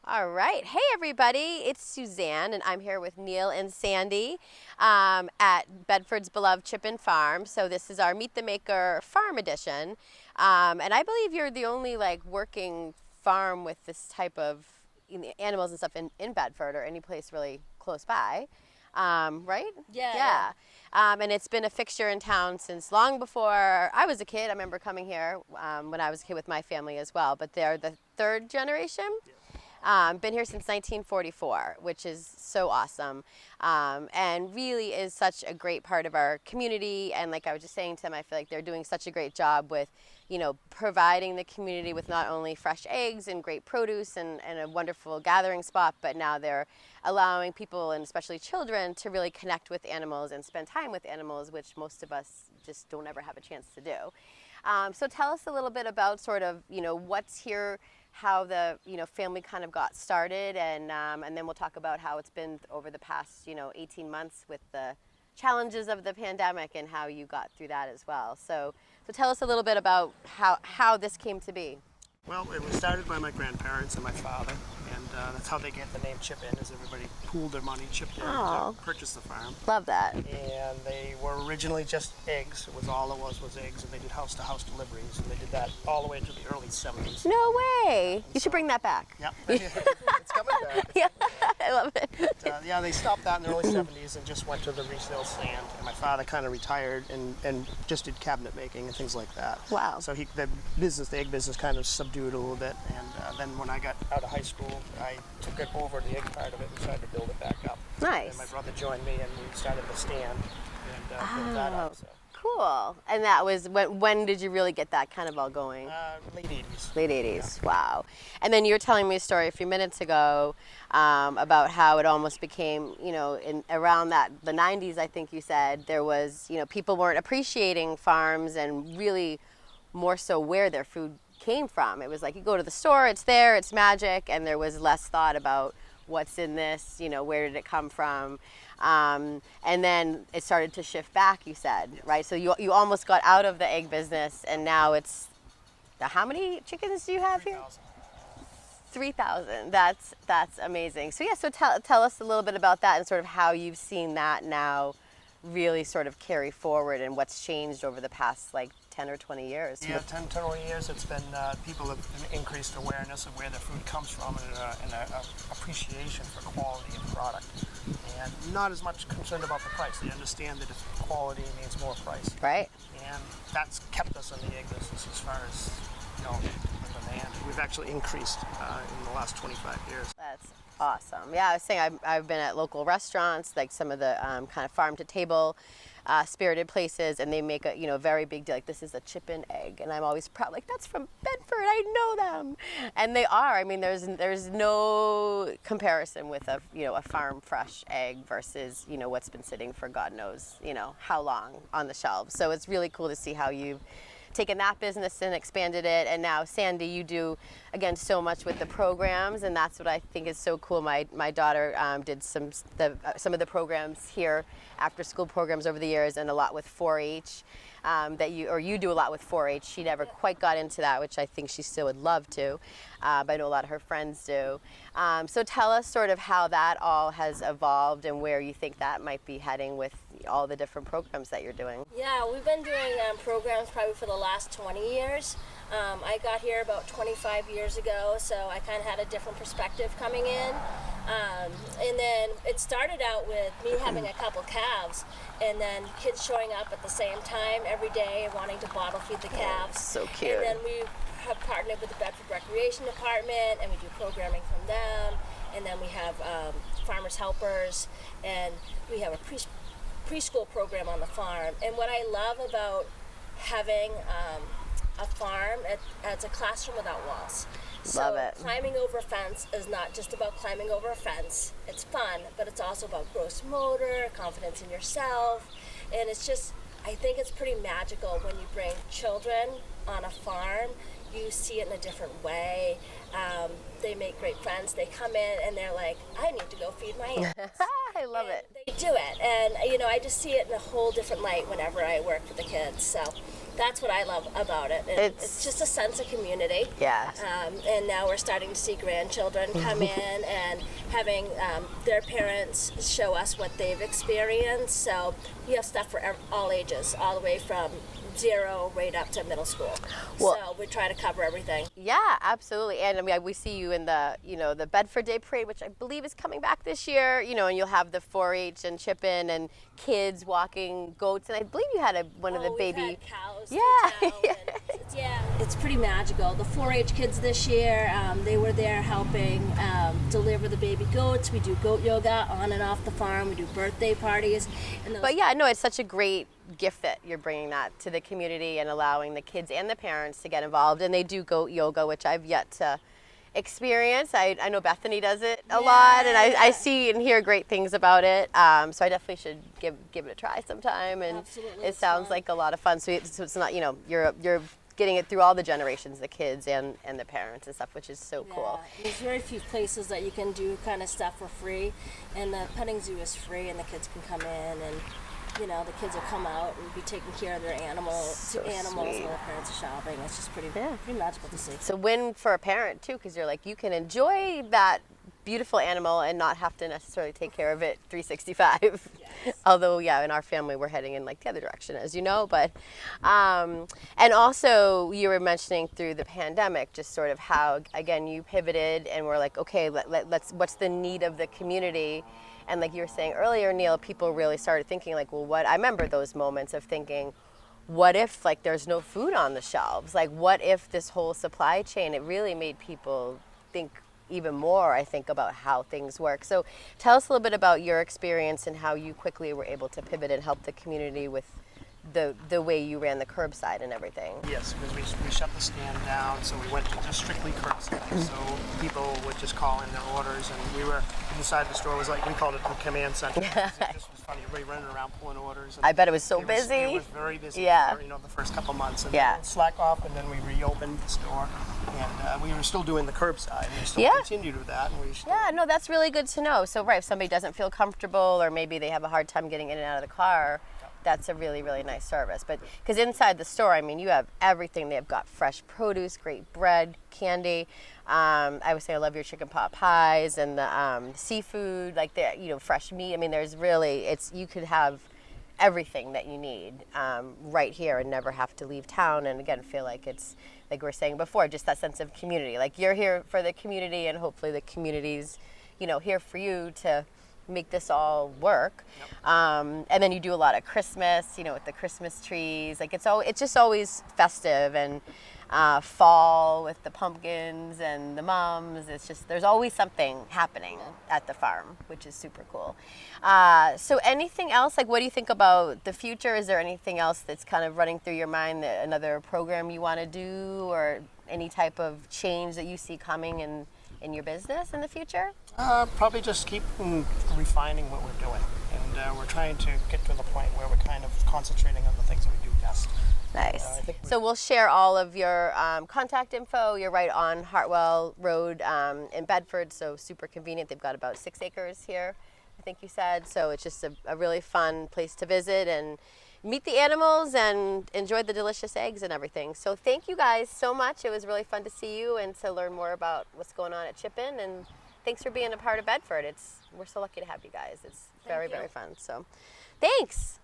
All right. Hey, everybody. It's Suzanne, and I'm here with Neil and Sandy at Bedford's Beloved Chip-In Farm. So this is our Meet the Maker Farm Edition. And I believe you're the only, working farm with this type of animals and stuff in Bedford or any place really close by. Right? Yeah. And it's been a fixture in town since long before I was a kid. I remember coming here when I was a kid with my family as well. But they're the third generation. Been here since 1944, which is so awesome, and really is such a great part of our community. And like I was just saying to them, I feel like they're doing such a great job with, providing the community with not only fresh eggs and great produce and a wonderful gathering spot, but now they're allowing people, and especially children, to really connect with animals and spend time with animals, which most of us just don't ever have a chance to do. So tell us a little bit about sort of, what's here, how the family kind of got started, and then we'll talk about how it's been over the past 18 months with the challenges of the pandemic and how you got through that as well. So tell us a little bit about how this came to be. Well, it was started by my grandparents and my father, and that's how they get the name Chip-In, is everybody pooled their money, chipped in to purchase the farm. Love that. And they were originally just eggs. It was all it was eggs, and they did house-to-house deliveries, and they did that all the way to the early 70s. No way. You should bring that back. Yep, it's coming back. Yeah, I love it. But, they stopped that in the early 70s and just went to the resale stand. And my father kind of retired and just did cabinet making and things like that. Wow. So the egg business kind of subdued a little bit. And then when I got out of high school, I took it over the egg part of it and tried to build it back up. Nice. And my brother joined me, and we started the stand and built that up. So. Cool. And that was, when did you really get that kind of all going? Late 80s. Late 80s, yeah. Wow. And then you were telling me a story a few minutes ago about how it almost became, in around the 90s, I think you said, there was, people weren't appreciating farms and really more so where their food came from. It was like you go to the store, it's there, it's magic, and there was less thought about what's in this, where did it come from. And then it started to shift back, you said, yes. Right? So you almost got out of the egg business, and now it's, how many chickens do you have 3, here? 3,000. That's amazing. So yeah, so tell us a little bit about that and sort of how you've seen that now really sort of carry forward and what's changed over the past 10 or 20 years. Yeah, 10, 20 years, it's been, people have increased awareness of where their food comes from and appreciation for quality of product. And not as much concerned about the price. They understand that if quality means more price. Right. And that's kept us in the egg business as far as, the demand. We've actually increased in the last 25 years. That's awesome. Yeah, I was saying I've been at local restaurants, like some of the kind of farm-to-table spirited places, and they make a very big deal. Like, this is a Chip-In egg, and I'm always proud. Like, that's from Bedford. I know them, and they are. I mean, there's no comparison with a farm fresh egg versus what's been sitting for God knows how long on the shelves. So it's really cool to see how you've taken that business and expanded it, and now Sandy, you do again so much with the programs, and that's what I think is so cool. My daughter did some of the programs here, after school programs over the years, and a lot with 4-H. You do a lot with 4-H. She never quite got into that, which I think she still would love to, but I know a lot of her friends do. So tell us sort of how that all has evolved and where you think that might be heading with all the different programs that you're doing. Yeah, we've been doing programs probably for the last 20 years. I got here about 25 years ago, so I kind of had a different perspective coming in. And then it started out with me having a couple calves, and then kids showing up at the same time every day wanting to bottle feed the calves. So cute. And then we have partnered with the Bedford Recreation Department, and we do programming from them. And then we have farmers helpers, and we have a preschool program on the farm. And what I love about having a farm, it's a classroom without walls. Love it. Climbing over a fence is not just about climbing over a fence. It's fun, but it's also about gross motor, confidence in yourself, and it's just, I think it's pretty magical when you bring children on a farm. You see it in a different way. They make great friends. They come in and they're like, I need to go feed my animals. I love it. They do it, and I just see it in a whole different light whenever I work with the kids. So that's what I love about it. It's just a sense of community. Yeah. And now we're starting to see grandchildren come in and having their parents show us what they've experienced. So you have stuff for all ages, all the way from 0 right up to middle school. Well, so we try to cover everything. Yeah, absolutely. And I mean, we see you in the, the Bedford Day Parade, which I believe is coming back this year, and you'll have the 4-H and chip-in and kids walking goats. And I believe you had one of the baby. We've had cows Yeah. through town, and it's pretty magical. The 4-H kids this year, they were there helping deliver the baby goats. We do goat yoga on and off the farm. We do birthday parties. And But yeah, no, it's such a great gift that you're bringing that to the community and allowing the kids and the parents to get involved. And they do goat yoga, which I've yet to experience. I know Bethany does it a lot, and I see and hear great things about it. So I definitely should give it a try sometime. And Absolutely, it it's sounds fun. like a lot of fun. So it's not, you're getting it through all the generations, the kids and the parents and stuff, which is so cool. There's very few places that you can do kind of stuff for free, and the petting zoo is free, and the kids can come in and. The kids will come out and be taking care of their animals, So while sweet. the parents are shopping. It's just pretty magical to see. It's a win for a parent too, because you're like, you can enjoy that beautiful animal and not have to necessarily take care of it 365. Yes. Although, yeah, in our family, we're heading in like the other direction, as you know. But, and also you were mentioning through the pandemic, just sort of how, again, you pivoted and were like, okay, let's, what's the need of the community? And like you were saying earlier, Neil, people really started thinking like, well, I remember those moments of thinking, what if like there's no food on the shelves? Like, what if this whole supply chain, it really made people think even more, I think, about how things work. So tell us a little bit about your experience and how you quickly were able to pivot and help the community with the way you ran the curbside and everything. Yes, because we shut the stand down, so we went to just strictly curbside. So people would just call in their orders, and we were inside the store. Was like, we called it the command center. It just was funny. Everybody running around pulling orders. And I bet it was so busy. It was very busy. Yeah. For, the first couple months, and Yeah. then slack off, and then we reopened the store, and we were still doing the curbside. We still Yeah. continued with that, and we still. Yeah, no, that's really good to know. So, right, if somebody doesn't feel comfortable or maybe they have a hard time getting in and out of the car, that's a really, really nice service. But because inside the store, I mean, you have everything. They've got fresh produce, great bread, candy. I would say I love your chicken pot pies and the seafood, like the fresh meat. I mean, there's really you could have everything that you need right here and never have to leave town. And again, feel like it's like we were saying before, just that sense of community. Like you're here for the community, and hopefully the community's here for you to make this all work. And then you do a lot of Christmas, with the Christmas trees. Like it's just always festive, and fall with the pumpkins and the mums. It's just, there's always something happening at the farm, which is super cool. So anything else, like what do you think about the future? Is there anything else that's kind of running through your mind, another program you want to do, or any type of change that you see coming in your business in the future? Probably just keep refining what we're doing, and we're trying to get to the point where we're kind of concentrating on the things that we do best. Nice. I think So we'll share all of your contact info. You're right on Hartwell Road in Bedford, so super convenient. They've got about 6 acres here, I think you said. So it's just a really fun place to visit and meet the animals and enjoy the delicious eggs and everything. So thank you guys so much. It was really fun to see you and to learn more about what's going on at Chip-In. And thanks for being a part of Bedford. We're so lucky to have you guys. It's very, very fun. So thanks.